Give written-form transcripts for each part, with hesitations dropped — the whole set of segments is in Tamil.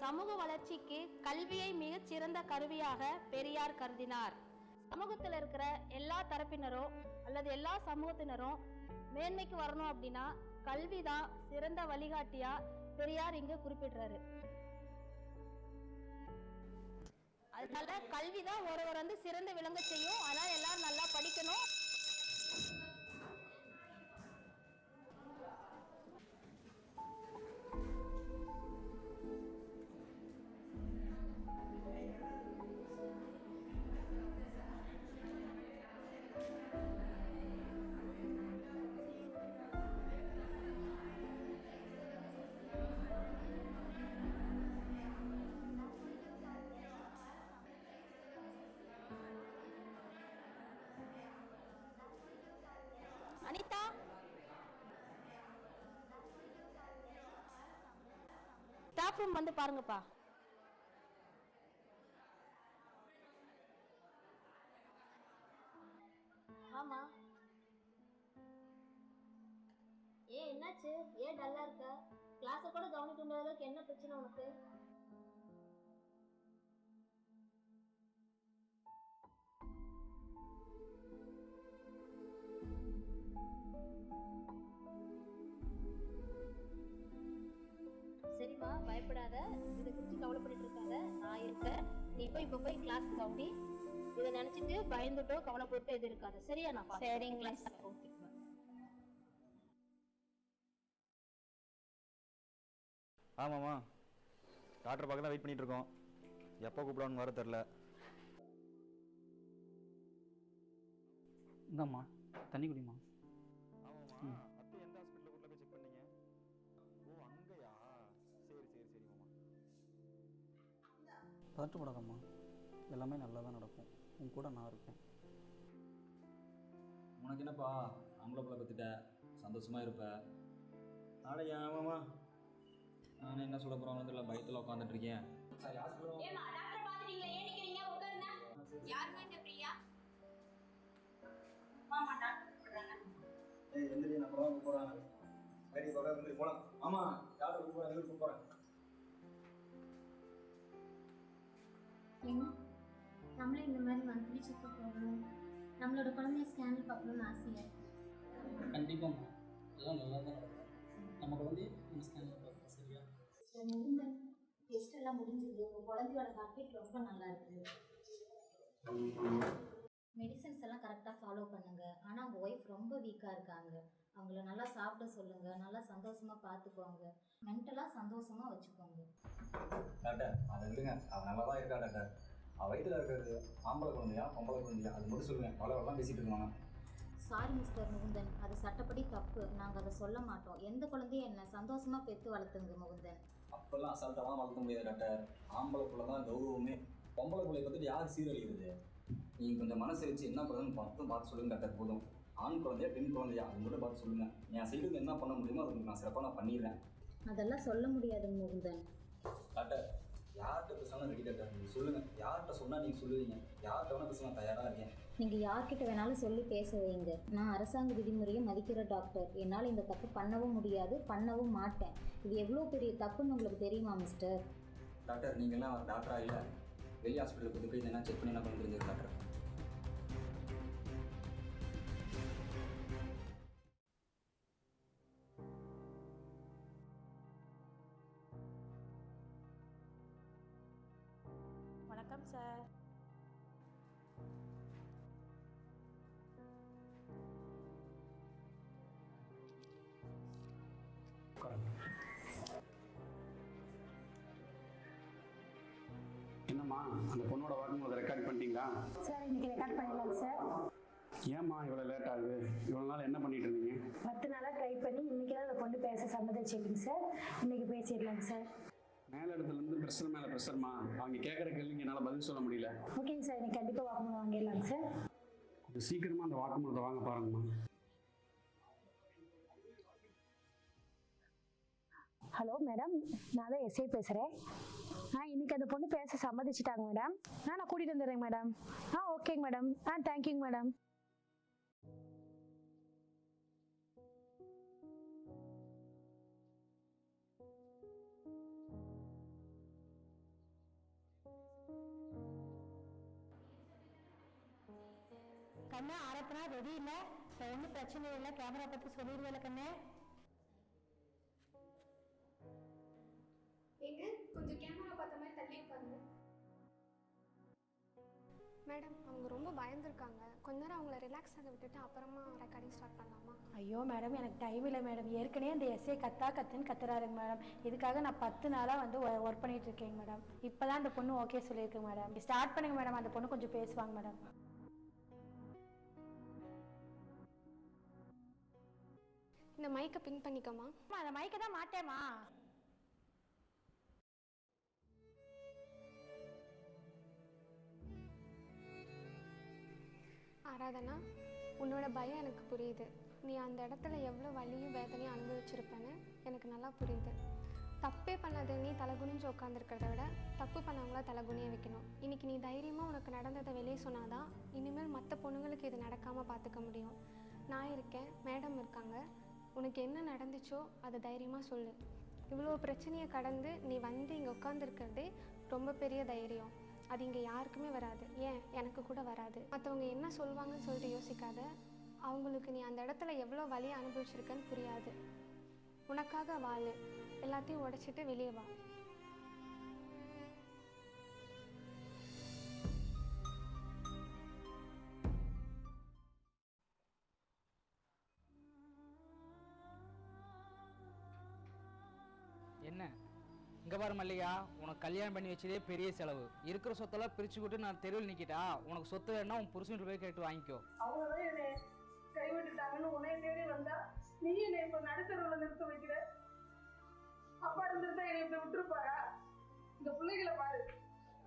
சமூக வளர்ச்சிக்கு கல்வியை மிகச் சிறந்த கருவியாக பெரியார் கருதினார். சமூகத்தில் இருக்கிற எல்லா தரப்பினரும் அல்லது எல்லா சமூகத்தினரும் மேன்மைக்கு வரணும் அப்படின்னா கல்விதான் சிறந்த வழிகாட்டியா பெரியார் இங்க குறிப்பிடுறாரு. அதனால கல்விதான் ஒருவர் சிறந்து விளங்க செய்யும். அதனால எல்லாரும் நல்லா படிக்கணும். அனிதா, ஸ்டாஃப் ரூம் வந்து பாருங்கப்பா. ஆமா, என்னாச்சு? ஏன் டல்லா இருக்க? கிளாஸ கூட கவனிக்க முடியாத அளவுக்கு என்ன பிரச்சனை உனக்கு? சரிம்மா, பயப்படாத. இதை குறித்து கவலைப்பட்டு இருக்காத, நான் இருக்கேன். நீ இப்ப போய் கிளாஸ் கவனி. இதை நினைச்சிட்டு பயந்துட்டோ கவலைப்பட்டு எது இருக்காது. சரியா? நான் சரிங்களா? ஓகே. ஆமாம்மா, டாக்டர் பார்க்க தான் வெயிட் பண்ணிட்டு இருக்கோம். எப்போ கூப்பிடணும்னு வர தெரில. இந்தாம்மா தண்ணி குடிமா. ஆமாம்மா, அப்போ எந்த ஹாஸ்பிட்டலில் கூட்டில் போய் செக் பண்ணீங்க? ஓ, அங்கேயா? சரி சரி சரி மாமா. பதட்டப்படாதம்மா, எல்லாமே நல்லா தான் நடக்கும். உன் கூட நான் இருக்கேன். உனக்கு என்னப்பா, ஆம்பளை பிள்ளை பற்றிட்ட சந்தோஷமாக இருப்ப. நாளைக்கு ஆமாம்மா, நான் என்ன சொல்ல போகிறோம் தெரியல, பயத்தில் உட்காந்துட்ருக்கேன். நம்மளே இந்த மாதிரி மந்த்லி செக்அப் போகணும், நம்மளோட குழந்தைய ஸ்கேன் பார்க்கணும்னு ஆசையாக இருக்கு. கண்டிப்பாம்மா, எல்லாம் நல்லா தான் நடக்கும். நம்ம குழந்தைய நம்ம ஸ்கேன் பார்க்கலாம். சரியா? டெஸ்ட் எல்லாம் முடிஞ்சது. உங்கள் குழந்தையோட ஹார்ட்பீட் ரொம்ப நல்லா இருக்குது. மெடிசன்ஸ் எல்லாம் கரெக்டாக ஃபாலோ பண்ணுங்க. ஆனால் உங்கள் ஒய்ஃப் ரொம்ப வீக்காக இருக்காங்க. அவங்கள நல்லா சாப்பிட சொல்லுங்க, நல்லா சந்தோஷமாக பார்த்துக்கோங்க, மென்டலாக சந்தோஷமாக வச்சுக்கோங்க. டாக்டர், அதை விடுங்க, அவள் நல்லா தான் இருக்கா டாக்டர். அவள் வயிற்றில் இருக்கிறது ஆம்பளை குழந்தையா பொம்பளை குழந்தையா அது மட்டும் சொல்லுங்கள். அவ்வளோலாம் பேசிகிட்டு இருக்காங்க. சாரி மிஸ்டர் முகுந்தன், அது சட்டப்படி தப்பு. நாங்கள் அதை சொல்ல மாட்டோம். எந்த குழந்தையும் என்ன சந்தோஷமாக பெற்று வளர்த்துங்க முகுந்தன். அப்போல்லாம் அசால்ட்டாக வளர்த்த முடியாது டாக்டர். ஆம்பளை பிள்ளை தான் கௌரவமே. பொம்பளை பிள்ளைய பார்த்துட்டு யார் சீரழிகிறது? நீங்கள் கொஞ்சம் மனசை வச்சு என்ன பண்ணுறதுன்னு பார்த்து சொல்லுங்கள் டாக்டர். போதும். ஆண் குழந்தையா பெண் குழந்தையா அது மட்டும் பார்த்து சொல்லுங்கள். என் சைடுக்கு என்ன பண்ண முடியுமோ அதுக்கு நான் சிறப்பாக நான் பண்ணிடுறேன். அதெல்லாம் சொல்ல முடியாது முகுந்தன். டாக்டர், யார்கிட்ட பேசணும் ரெடி டாக்டர். நீங்கள் சொல்லுங்கள், யார்கிட்ட சொன்னால் நீங்கள் சொல்லுவீங்க. யார்கிட்ட வேணால் பேச நான் தயாராக இருக்கேன். நீங்கள் யார்கிட்ட வேணாலும் சொல்லி பேச வைங்க. நான் அரசாங்க விதிமுறையை மதிக்கிற டாக்டர். என்னால் இந்த தப்பு பண்ணவும் முடியாது, பண்ணவும் மாட்டேன். இது எவ்வளோ பெரிய தப்புன்னு உங்களுக்கு தெரியுமா மிஸ்டர்? டாக்டர், நீங்கள்லாம் டாக்டராக இல்லை, வெளி ஹாஸ்பிட்டலுக்கு கொண்டு போய் என்ன செக் பண்ணி என்ன பண்ண தெரிஞ்சது டாக்டர். வணக்கம் சார். என்னம்மா, அந்த பொண்ணோட வாக்குமூலத்தை ரெக்கார்ட் பண்ணிட்டீங்களா? சார், இன்னைக்கு ரெக்கார்ட் பண்ணிடலாங்க சார். ஏம்மா இவ்வளோ லேட் ஆகுது? இவ்வளோ நாள் என்ன பண்ணிட்டு இருந்தீங்க? 10 நாளாக ட்ரை பண்ணி இன்னைக்கு தான் அந்த பொண்ணு பேச சம்மதிச்சிருக்குங்க சார். இன்னைக்கு பேசிடலாங்க சார். மேலே இடத்துலேருந்து ப்ரெஷர் மேலே ப்ரெஷர்மா. அவங்க கேட்குற கேள்விக்கு என்னால் பதில் சொல்ல முடியல. ஓகேங்க சார், இன்னைக்கு கண்டிப்பாக வாக்குமூலம் வாங்கிடலாங்க சார். கொஞ்சம் சீக்கிரமாக அந்த வாக்குமூலத்தை வாங்க பாருங்கம்மா. ஹலோ மேடம், நான் தான் எஸ்ஐ பேசுகிறேன். இன்னைக்கு அந்த பொண்ணு பேச சம்மதிச்சிட்டாங்க மேடம். நான் கூட்டிட்டு வந்துடுறேங்க மேடம். ஓகேங்க மேடம். தேங்க்யூங்க மேடம். கண்ணு ஆரப்பனா ரெடி இல்லை, ஒன்றும் பிரச்சனை இல்லை, கேமரா பற்றி சொல்லிடுவேல கண்ணு. ஏங்க கொஞ்சம் கேமரா பார்த்த மாதிரி தள்ளி உட்காருங்க. மேடம் அவங்க ரொம்ப பயந்துருக்காங்க, கொஞ்ச நேரம் அவங்கள ரிலாக்ஸ் ஆக விட்டுட்டு அப்புறமா ரெக்கார்டிங் ஸ்டார்ட் பண்ணலாமா? ஐயோ மேடம் எனக்கு டைம் இல்லை மேடம். ஏற்கனவே அந்த எஸ்ஏ கத்துன்னு கத்துறாருங்க மேடம். இதுக்காக நான் 10 நாளாக வந்து ஒர்க் பண்ணிட்டு இருக்கேங்க மேடம். இப்போ தான் அந்த பொண்ணு ஓகே சொல்லியிருக்கு மேடம். ஸ்டார்ட் பண்ணுங்க மேடம், அந்த பொண்ணு கொஞ்சம் பேசுவாங்க மேடம். இந்த மைக்கை பின் பண்ணிக்கோமா. அந்த மைக்கை தான் மாட்டேமா. ஆராதனா, உன்னோட பயம் எனக்கு புரியுது. நீ அந்த இடத்துல எவ்வளோ வலியும் வேதனையும் அனுபவிச்சிருப்பேன்னு எனக்கு நல்லா புரியுது. தப்பே பண்ணாத நீ தலைகுனிஞ்சு உட்காந்துருக்கிறத விட தப்பு பண்ணவங்கள தலைகுனிய வைக்கணும். இன்னைக்கு நீ தைரியமாக உனக்கு நடந்ததை வெளியே சொன்னாதான் இனிமேல் மற்ற பொண்ணுங்களுக்கு இது நடக்காமல் பார்த்துக்க முடியும். நான் இருக்கேன், மேடம் இருக்காங்க. உனக்கு என்ன நடந்துச்சோ அதை தைரியமாக சொல்லு. இவ்வளோ பிரச்சனையை கடந்து நீ வந்து இங்கே உட்காந்துருக்கிறதே ரொம்ப பெரிய தைரியம். அது இங்கே யாருக்குமே வராது, ஏன் எனக்கு கூட வராது. மற்றவங்க என்ன சொல்லுவாங்கன்னு சொல்லிட்டு யோசிக்காத. அவங்களுக்கு நீ அந்த இடத்துல எவ்வளோ வலியை அனுபவிச்சிருக்கன்னு புரியாது. உனக்காக வாழு, எல்லாத்தையும் உடைச்சிட்டு வெளியே வா. என்ன இங்கே பாரு மல்லிகா, உனக்கு கல்யாணம் பண்ணி வச்சதே பெரிய செலவு. இருக்கிற சொத்தெல்லாம் பிரித்து விட்டு நான் தெருவில் நிற்கிட்டா. உனக்கு சொத்து வேணா உன் புருஷன் போய் கேட்டு வாங்கிக்கோ. அவங்கதான் என்னை கைவிட்டுட்டாங்கன்னு உன்னை தேடி வந்தா நீ என்னை இப்ப நடுத்தரவுல நிறுத்த வைக்கிற. அப்பா இருந்திருந்தா என்னை இப்படி விட்டுருப்பாரா? இந்த பிள்ளைகளை பாரு,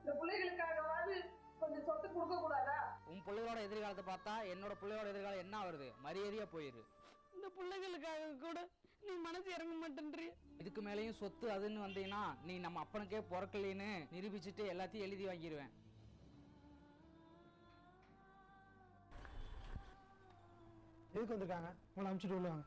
இந்த பிள்ளைகளுக்காகவாது கொஞ்சம் சொத்து கொடுக்க கூடாதா? உன் பிள்ளைகளோட எதிர்காலத்தை பார்த்தா என்னோட பிள்ளையோட எதிர்காலம் என்ன வருது? மரியாதையா போயிரு. இந்த பிள்ளைகளுக்காக கூட நீ மனசு இறங்க மாட்டேன்றி. இதுக்கு மேலேயும் சொத்து அதுன்னு வந்தீங்கன்னா நீ நம்ம அப்பனுக்கே பிறக்கலைன்னு நிரூபிச்சுட்டு எல்லாத்தையும் எழுதி வாங்கிடுவேன். எதுக்கு வந்திருக்காங்க? உங்களை அனுப்பிச்சிட்டு விடுவாங்க.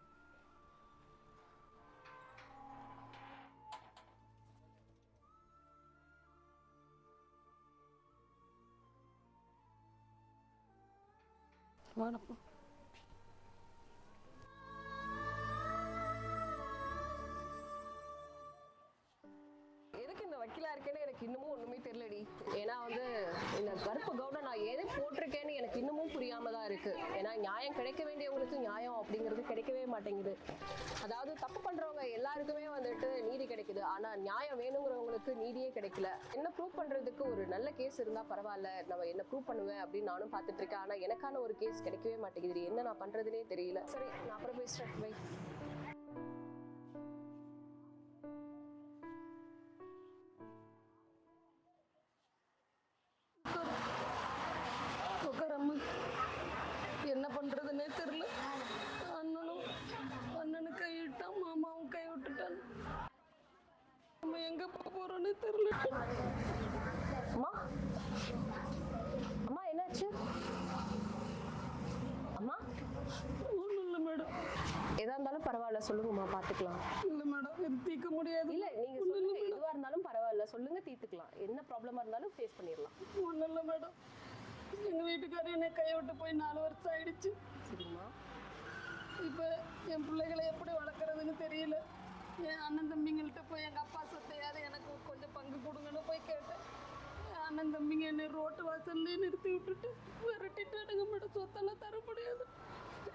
வணக்கம். வக்கீலா இருக்கேன்னு எனக்கு இன்னமும் ஒண்ணுமே தெரியலடி. ஏன்னா வந்து இந்த கருப்பு கவுனம் நான் எதை போட்டிருக்கேன்னு எனக்கு இன்னமும் புரியாம தான் இருக்கு. ஏன்னா நியாயம் கிடைக்க வேண்டியவங்களுக்கு நியாயம் அப்படிங்கிறது கிடைக்கவே மாட்டேங்குது. அதாவது தப்பு பண்றவங்க எல்லாருக்குமே வந்துட்டு நீதி கிடைக்குது, ஆனா நியாயம் வேணுங்கிறவங்களுக்கு நீதியே கிடைக்கல. என்ன ப்ரூவ் பண்றதுக்கு ஒரு நல்ல கேஸ் இருந்தா பரவாயில்ல, நம்ம என்ன ப்ரூவ் பண்ணுவேன் அப்படின்னு நானும் பார்த்துட்டு இருக்கேன். ஆனா எனக்கான ஒரு கேஸ் கிடைக்கவே மாட்டேங்குது. என்ன நான் பண்றதுனே தெரியல. சரி, நான் அப்புறம் பேசுறேன். பை. என்ன பண்றதுன்னே தெரியல. அண்ணனும் கைவிட்டான், மாமாவும் கை விட்டுட்டான். நம்ம எங்க போறோம்னு தெரியல. அம்மா, அம்மா என்னாச்சு? அம்மா ஒண்ணும் இல்லை மேடம். எதா இருந்தாலும் பரவாயில்ல, சொல்லுங்கம்மா, பாத்துக்கலாம். இல்ல மேடம், இது தீர்க்க முடியாது. இல்ல நீங்க சொல்லுங்க, எதுவா இருந்தாலும் பரவாயில்ல, சொல்லுங்க, தீர்த்துக்கலாம். என்ன ப்ராப்ளமா இருந்தாலும் ஃபேஸ் பண்ணிடலாம். ஒண்ணும் இல்லை மேடம், எங்க வீட்டுக்காரர் என்னை கையை விட்டு போய் 4 வருஷம் ஆயிடுச்சு. சரிம்மா. இப்ப என் பிள்ளைகளை எப்படி வளர்க்கறதுன்னு தெரியல. என் அண்ணன் தம்பிங்கள்ட்ட போய் எங்க அப்பா சொத்தையாவது எனக்கு கொஞ்சம் பங்கு கொடுங்கன்னு போய் கேட்டேன். என் அண்ணன் தம்பிங்க என்னை ரோட்டு வாசல்லே நிறுத்தி விட்டுட்டு விரட்டிட்டாடுங்க மேடம். சொத்தெல்லாம் தர முடியாது.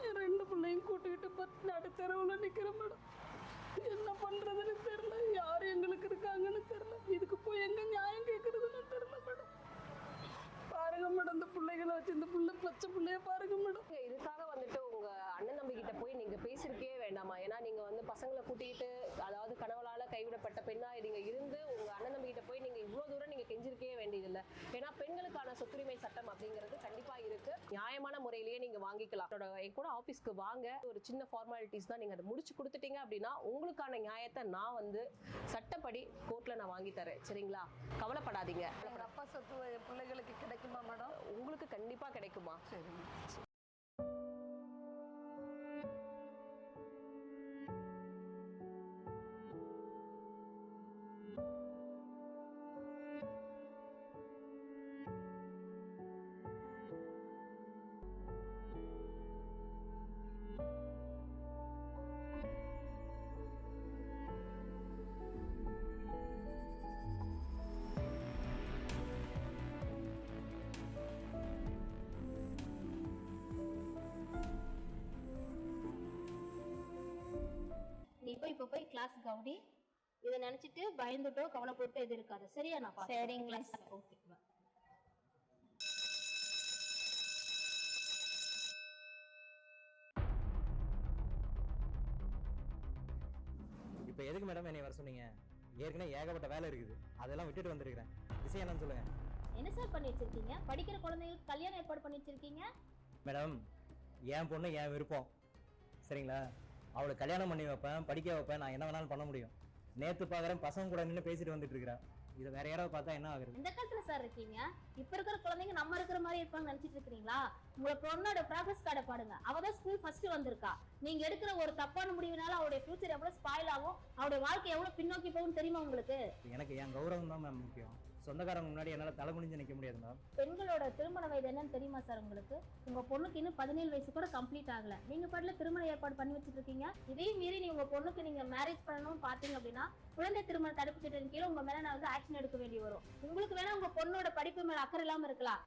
என் 2 பிள்ளையும் கூட்டிக்கிட்டு நடுத்தரவுல நிக்கிறேன் மேடம். என்ன பண்றதுன்னு தெரியல, யாரு எங்களுக்கு இருக்காங்கன்னு தெரியல. இதுக்கு போய் எங்க நியாயம் கேட்கறதுன்னு தெரியல மேடம். பாருங்க மேடம், இந்த பிள்ளைகளை வச்சு இந்த பச்சை பிள்ளைய பாருங்க மேடம். இதுக்காக வந்துட்டு உங்க அண்ணன் தம்பி கிட்ட போய் நீங்க பேசிருக்கே வேண்டாமா? ஏன்னா நீங்க வந்து பசங்களை கூட்டிட்டு, அதாவது கணவளால கைவிடப்பட்ட பெண்ணா நீங்க இருந்து உங்க அண்ணன் தம்பி கிட்ட போய் நீங்க இவ்வளவு தூரம் நீங்க கெஞ்சிருக்கே வேண்டியதில்லை. ஏன்னா பெண்களுக்கான சொத்துரிமை சட்டம் அப்படிங்கிறது கண்டிப்பா இருக்கு. நியாயமான முறையிலேயே நீங்க வாங்கிக்கலாம். என் கூட ஆஃபீஸ்க்கு வாங்க, ஒரு சின்ன ஃபார்மாலிட்டிஸ் தான், நீங்க அதை முடிச்சு கொடுத்துட்டீங்க அப்படின்னா உங்களுக்கான நியாயத்தை நான் வந்து சட்டப்படி கோர்ட்ல நான் வாங்கி தரேன். சரிங்களா? கவலைப்படாதீங்க. அப்பா சொத்து என் பிள்ளைகளுக்கு கிடைக்குமா மேடம்? உங்களுக்கு கண்டிப்பா கிடைக்குமா? சரி. நீ இப்போ போய் கிளாஸ் கவுடி. இதை நினைச்சிட்டு பயந்துட்டோ கவலைப்பட்டு எது இருக்காது. சரியா? நான் சரிங்க. ஓகே. இப்போ எதுக்கு மேடம் என்னை வர சொன்னீங்க? ஏற்கனவே ஏகப்பட்ட வேலை இருக்குது, அதெல்லாம் விட்டுட்டு வந்திருக்கிறேன். விஷயம் என்னன்னு சொல்லுங்க. என்ன சார் பண்ணி வச்சிருக்கீங்க? படிக்கிற குழந்தைகளுக்கு கல்யாணம் ஏற்பாடு பண்ணி வச்சிருக்கீங்க. மேடம், என் பொண்ணு என் விருப்பம், சரிங்களா? அவளை கல்யாணம் பண்ணி வைப்பேன், படிக்க வைப்பேன், நான் என்ன வேணாலும் பண்ண முடியும். நேற்று பார்க்குறேன் பசங்க கூட நின்று பேசிட்டு வந்துட்டு இருக்கிறேன். இதை வேற யாராவது பார்த்தா என்ன ஆகுது? எந்த காலத்துல சார் இருக்கீங்க? இப்ப இருக்கிற குழந்தைங்க நம்ம இருக்கிற மாதிரி இருப்பாங்க நினைச்சிட்டு இருக்கீங்களா? உங்க பொண்ணோட ப்ராக்ரஸ் கார்டை பாருங்க. அவதான் ஸ்கூல் ஃபர்ஸ்ட் வந்திருக்கா. நீங்க எடுக்கிற ஒரு தப்பான முடிவுனால அவருடைய ஃபியூச்சர் எவ்வளவு ஸ்பாயில் ஆகும், அவருடைய வாழ்க்கை எவ்வளவு பின்னோக்கி போகும் தெரியுமா உங்களுக்கு? எனக்கு என் கௌரவம் தான் மேம் முக்கியம். சொந்தக்காரங்க முன்னாடி என்னால் தலை குனிஞ்சு நிற்க முடியாது மேம். பெண்களோட திருமண வயது என்னன்னு தெரியுமா சார் உங்களுக்கு? உங்க பொண்ணுக்கு இன்னும் 17 வயசு கூட கம்ப்ளீட் ஆகல. நீங்க பாட்டுல திருமண ஏற்பாடு பண்ணி வச்சுட்டு இருக்கீங்க. இதையும் மீறி நீங்க உங்க பொண்ணுக்கு நீங்க மேரேஜ் பண்ணணும்னு பாத்தீங்க அப்படின்னா குழந்தை திருமண தடுப்பு சட்டத்தின் கீழே உங்க மேல நான் வந்து ஆக்ஷன் எடுக்க வேண்டி வரும். உங்களுக்கு வேணா உங்க பொண்ணோட படிப்பு மேல அக்கறை இல்லாம இருக்கலாம்.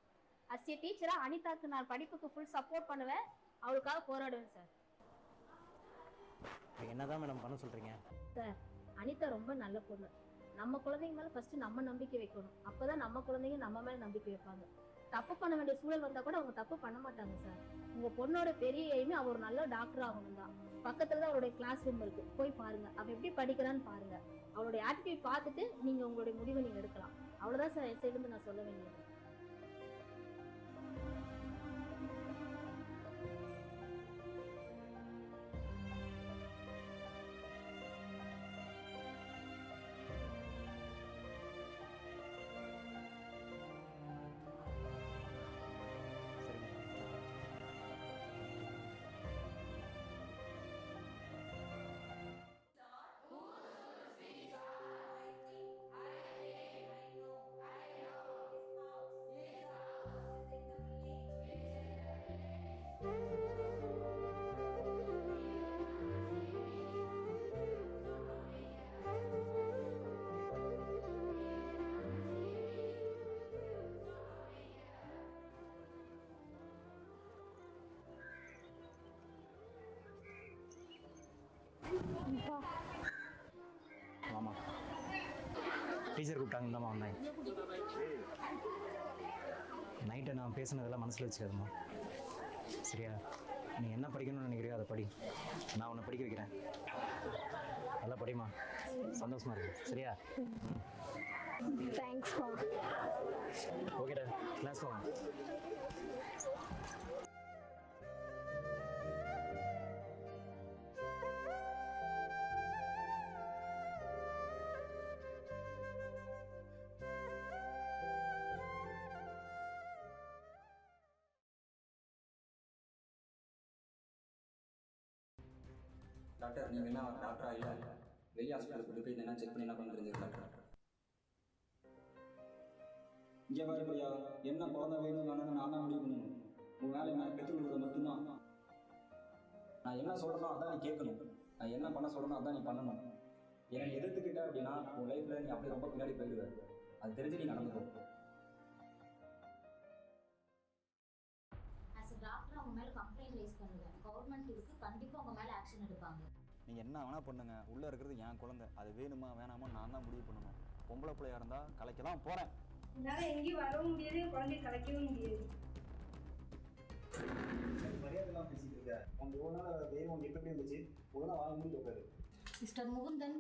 அஸ் ஏ டீச்சரா அனிதாக்கு நான் படிப்புக்கு ஃபுல் சப்போர்ட் பண்ணுவேன், அவளுக்காக போராடுவேன் சார். என்னதான் மேடம் பண்ண சொல்றீங்க? சார், அனிதா ரொம்ப நல்ல பொண்ணு. நம்ம குழந்தைங்க மேல ஃபர்ஸ்ட் நம்ம நம்பிக்கை வைக்கணும். அப்பதான் நம்ம குழந்தைங்க நம்ம மேல நம்பிக்கை வைப்பாங்க. தப்பு பண்ண வேண்டிய சூழல் வந்தா கூட அவங்க தப்பு பண்ண மாட்டாங்க சார். உங்க பொண்ணோட பெரிய எய்மே அவர் ஒரு நல்ல டாக்டர் ஆகணும் தான். பக்கத்துலதான் அவருடைய கிளாஸ் ரூம் இருக்கு, போய் பாருங்க. அவ எப்படி படிக்கிறான்னு பாருங்க. அவளுடைய ஆட்டிடியூட் பார்த்துட்டு நீங்க உங்களுடைய முடிவை நீங்க எடுக்கலாம். அவ்வளவுதான் சார் என் சைடுல இருந்து நான் சொல்ல வேண்டியது. ஆமா, டீச்சர் கூப்பிட்டாங்க, இந்தாம்மா வந்தேன். நைட்டை நான் பேசுனதெல்லாம் மனசில் வச்சுக்காதம்மா, சரியா? நீ என்ன படிக்கணும்னு நினைக்கிறியோ அதை படி, நான் உன்னை படிக்க வைக்கிறேன். நல்லா படிமா, சந்தோஷமா இருக்கு, சரியா? தேங்க்ஸ்ப்பா. ஓகேடா, கிளாஸ் போங்க. டாக்டர், நீங்கள் என்ன டாக்டரா? இல்லை, வெளி ஹாஸ்பிட்டலுக்கு கூட்டு போய் என்ன செக் பண்ணி என்ன பண்ண தெரிஞ்சது டாக்டர். இங்கே பாரு பையா, என்ன குழந்தை வேணும் வேணும்னு நான் தான் முடிவு பண்ணணும். உன் வேலை என்ன பெற்று கொடுக்குறது மட்டும்தான். நான் என்ன சொல்கிறேனோ அதான் நீ கேட்கணும். நான் என்ன பண்ண சொல்கிறேனோ அதான் நீ பண்ணணும். என்னை எதிர்த்துக்கிட்ட அப்படின்னா உன் லைஃப்பில் நீ அப்படியே ரொம்ப பின்னாடி போயிடுவேன். அது தெரிஞ்சு நீ நடந்துக்கோ. ஆஸ் அ டாக்டர் அவங்க மேலே கம்ப்ளைண்ட் ரைஸ் பண்ணுவேன். கவர்மெண்ட் இருக்கு, கண்டிப்பாக அவங்க மேலே ஆக்ஷன் எடுப்பாங்க. நீங்கள் என்ன வேணால் பண்ணுங்க, உள்ளே இருக்கிறது என் குழந்தை. அது வேணுமா வேணாமா நான் தான் முடிவு பண்ணணும். பொம்பளை பிள்ளையா இருந்தால் கலைக்க தான் போகிறேன். என்னால் எங்கேயும் வரவும் முடியாது, குழந்தைய கலைக்கவும் முடியாது. மரியாதைலாம் பேசிட்டு இருக்க. உங்க ஒரு நாள் தெய்வம் எப்படி இருந்துச்சு? ஒரு நாள் வாங்க முடியும். மிஸ்டர் முகுந்தன்,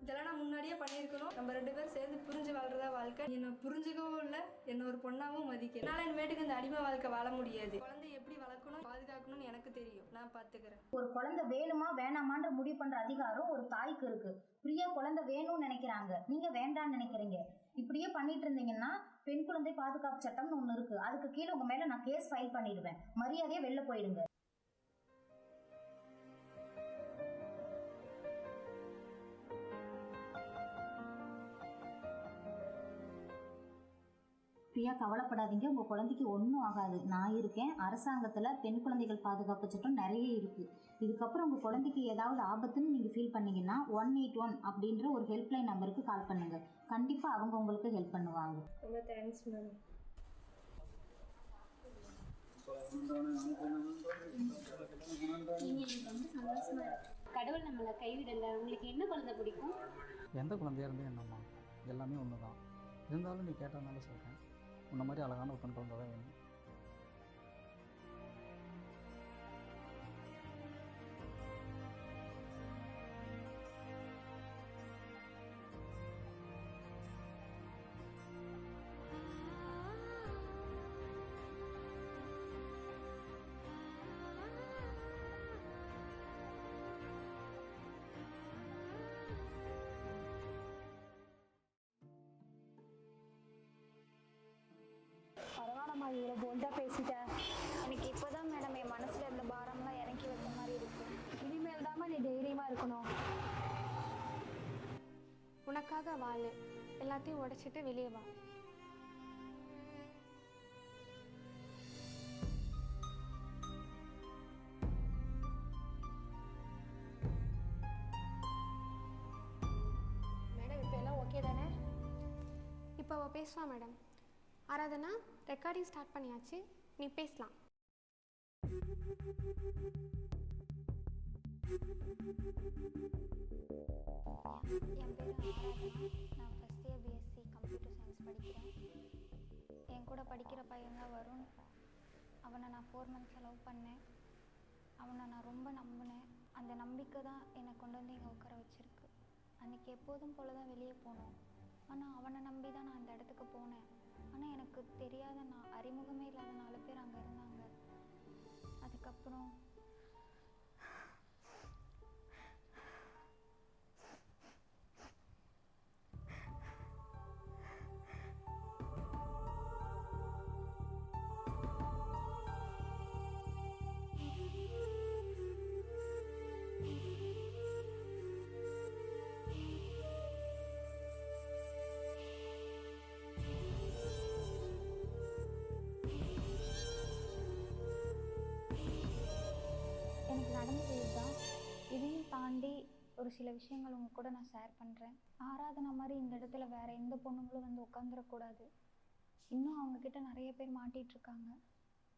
இதெல்லாம் நான் முன்னாடியே பண்ணியிருக்கணும். நம்ம 2 பேரும் சேர்ந்து புரிஞ்சு வாழ்றதா வாழ்க்கை. என்னை புரிஞ்சுக்கவும் இல்லை, என்னை ஒரு பொண்ணாகவும் மதிக்க. என்னால் இனிமேட்டுக்கு இந்த அடிமை வாழ்க்கை வாழ முடியாது. குழந்தைய எப்படி வளர்க்கணும், பாதுகாக்கணும்னு எனக்கு தெரியும். நான் பார்த்துக்கிறேன். ஒரு குழந்தை வேணுமா வேணாமான்ற முடிவு பண்ற அதிகாரம் ஒரு தாய்க்கு இருக்கு. பிரியா குழந்தை வேணும்னு நினைக்கிறாங்க, நீங்க வேண்டாம்னு நினைக்கிறீங்க. இப்படியே பண்ணிட்டு இருந்தீங்கன்னா பெண் குழந்தை பாதுகாப்பு சட்டம்னு ஒன்று இருக்கு. அதுக்கு கீழே உங்க மேல நான் கேஸ் ஃபைல் பண்ணிடுவேன். மரியாதையா வெளில போயிடுங்க. பிரியா கவலைப்படாதீங்க, உங்கள் குழந்தைக்கு ஒன்றும் ஆகாது. நான் இருக்கேன். அரசாங்கத்தில் பெண் குழந்தைகள் பாதுகாப்பு சட்டம் நிறைய இருக்குது. இதுக்கப்புறம் உங்கள் குழந்தைக்கு ஏதாவது ஆபத்துன்னு நீங்கள் ஃபீல் பண்ணீங்கன்னா 181 அப்படின்ற ஒரு ஹெல்ப்லைன் நம்பருக்கு கால் பண்ணுங்கள். கண்டிப்பாக அவங்க உங்களுக்கு ஹெல்ப் பண்ணுவாங்க. ரொம்ப தேங்க்ஸ் மேடம். நீங்கள் எனக்கு ரொம்ப சந்தோஷமாக இருக்கு. கடவுள் நம்மளை கைவிடலை. உங்களுக்கு என்ன குழந்தை பிடிக்கும்? எந்த குழந்தையாக இருந்தால் என்னம்மா, எல்லாமே ஒன்று தான். இருந்தாலும் நீ கேட்டதுனால சொல்கிறேன், உன்ன மாதிரி அழகான ஒரு பெண் குழந்தை தான் வேணும். பரவாயில்லம்மா, இவ்வளோ போல்டாக பேசிட்டேன். எனக்கு இப்போ தான் மேடம் என் மனசில் இருந்த பாரம்லாம் இறக்கி வச்ச மாதிரி இருக்கு. இனிமேல் தாம்மா நீ தைரியமாக இருக்கணும். உனக்காக வாழு. எல்லாத்தையும் உடைச்சிட்டு வெளியே வா. மேடம் இப்போ எல்லாம் ஓகே தானே? இப்போ அவள் பேசுவா மேடம். ஆராதனா, ரெக்கார்டிங் ஸ்டார்ட் பண்ணியாச்சு, நீ பேசலாம். என் பேர் ஆராதனா. நான் first year BSc computer science படிக்கிறேன். என் கூட படிக்கிற பையன் தான் வருண். அவனை நான் 4 months லவ் பண்ணேன். அவனை நான் ரொம்ப நம்பினேன். அந்த நம்பிக்கை தான் என்னை கொண்டு வந்து இங்கே உட்கார வச்சுருக்கு. அன்றைக்கி எப்போதும் போல தான் வெளியே போனோம். ஆனால் அவனை நம்பி தான் நான் அந்த இடத்துக்கு போனேன். ஆனால் எனக்கு தெரியாத, நான் அறிமுகமே இல்லாத 4 பேர் அங்கே இருந்தாங்க. அதுக்கப்புறம் எனக்கு நடந்தது இதுதான். இதையும் தாண்டி ஒரு சில விஷயங்கள் உங்கள் கூட நான் ஷேர் பண்ணுறேன். ஆராதனா மாதிரி இந்த இடத்துல வேறு எந்த பொண்ணுங்களும் வந்து உட்காந்துடக்கூடாது. இன்னும் அவங்கக்கிட்ட நிறைய பேர் மாட்டிகிட்ருக்காங்க.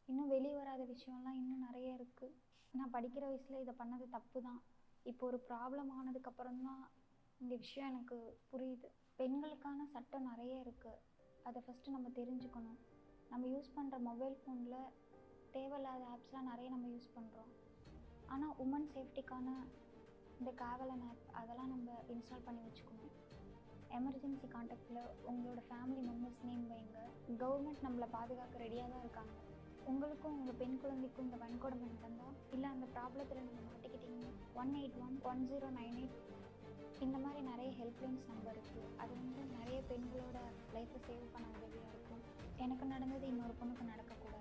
இன்னும் வெளியே வராத விஷயம்லாம் இன்னும் நிறைய இருக்குது. நான் படிக்கிற வயசில் இதை பண்ணது தப்பு தான். இப்போ ஒரு ப்ராப்ளம் ஆனதுக்கப்புறம் தான் இந்த விஷயம் எனக்கு புரியுது. பெண்களுக்கான சட்டம் நிறைய இருக்குது. அதை ஃபஸ்ட்டு நம்ம தெரிஞ்சுக்கணும். நம்ம யூஸ் பண்ணுற மொபைல் ஃபோனில் தேவையில்லாத ஆப்ஸ்லாம் நிறைய நம்ம யூஸ் பண்ணுறோம். ஆனால் உமன் சேஃப்டிக்கான இந்த காவலன் ஆப் அதெல்லாம் நம்ம இன்ஸ்டால் பண்ணி வச்சுக்கணும். எமர்ஜென்சி கான்டாக்டில் உங்களோட ஃபேமிலி மெம்பர்ஸ் நேம் வைங்க. கவர்மெண்ட் நம்மளை பாதுகாக்க ரெடியாக தான் இருக்காங்க. உங்களுக்கும் உங்கள் பெண் குழந்தைக்கும் இந்த வன்கொடுமை நடந்தால், இல்லை அந்த ப்ராப்ளத்தில் நீங்கள் மாட்டிக்கிட்டீங்கன்னா 181 1098 இந்த மாதிரி நிறைய ஹெல்ப்லைன்ஸ் நம்பர் இருக்குது. அது வந்து நிறைய பெண்களோட லைஃப்பை சேவ் பண்ண உதவியாக இருக்கும். எனக்கு நடந்தது இன்னொரு பொண்ணுக்கு நடக்கக்கூடாது.